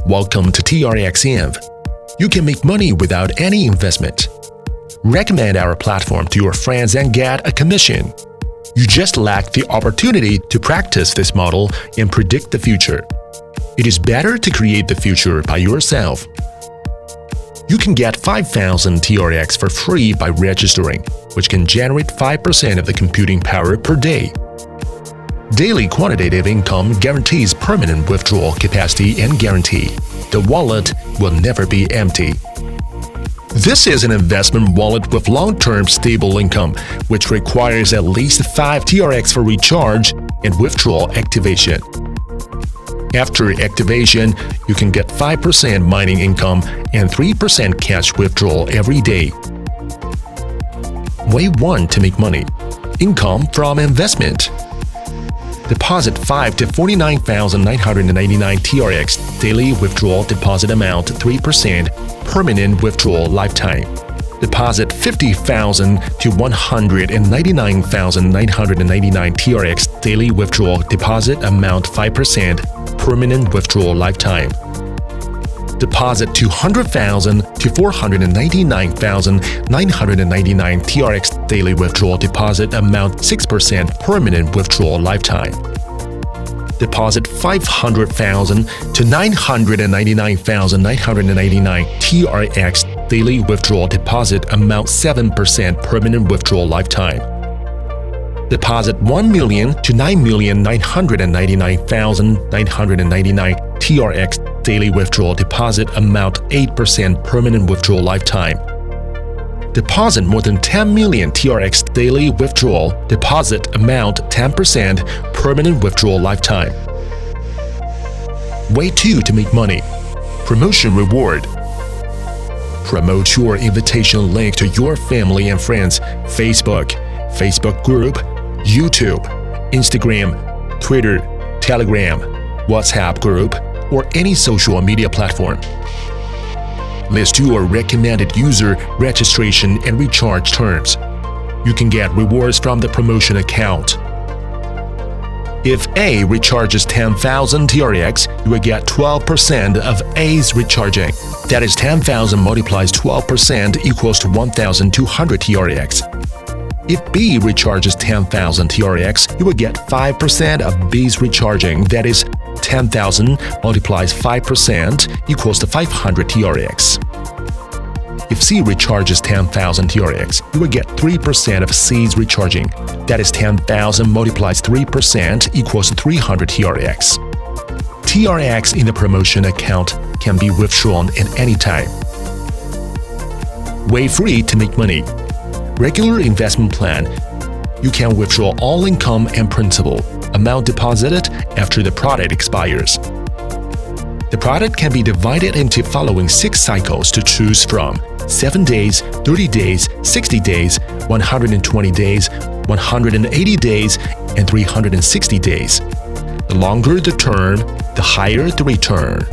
Welcome to TRX-INV. You can make money without any investment. Recommend our platform to your friends and get a commission. You just lack the opportunity to practice this model and predict the future. It is better to create the future by yourself. You can get 5,000 TRX for free by registering, which can generate 5% of the computing power per day. Daily quantitative income guarantees permanent withdrawal capacity and guarantee. The wallet will never be empty. This is an investment wallet with long-term stable income, which requires at least 5 TRX for recharge and withdrawal activation. After activation, you can get 5% mining income and 3% cash withdrawal every day. Way 1 to make money. Income from investment. Deposit 5 to 49,999 TRX daily withdrawal deposit amount 3% permanent withdrawal lifetime. Deposit 50,000 to 199,999 TRX daily withdrawal deposit amount 5% permanent withdrawal lifetime. Deposit 200,000 to 499,999 TRX daily withdrawal deposit amount 6% permanent withdrawal lifetime. Deposit 500,000 to 999,999 TRX daily withdrawal deposit amount 7% permanent withdrawal lifetime. Deposit 1 million to 9,999,999 TRX daily withdrawal deposit amount 8% permanent withdrawal lifetime. Deposit more than 10 million TRX daily withdrawal deposit amount 10% permanent withdrawal lifetime. Way 2 to make money. Promotion reward. Promote your invitation link to your family and friends, Facebook group, YouTube, Instagram, Twitter, Telegram, WhatsApp group, or any social media platform. List your recommended user registration and recharge terms. You can get rewards from the promotion account. If A recharges 10,000 TRX, you will get 12% of A's recharging. That is 10,000 multiplies 12% equals to 1,200 TRX. If B recharges 10,000 TRX, you will get 5% of B's recharging. That is 10,000 multiplies 5% equals to 500 TRX. If C recharges 10,000 TRX, you will get 3% of C's recharging. That is 10,000 multiplies 3% equals to 300 TRX. TRX in the promotion account can be withdrawn at any time. Way 3 to make money. Regular investment plan. You can withdraw all income and principal, amount deposited after the product expires. The product can be divided into following 6 cycles to choose from: 7 days, 30 days, 60 days, 120 days, 180 days, and 360 days. The longer the term, the higher the return.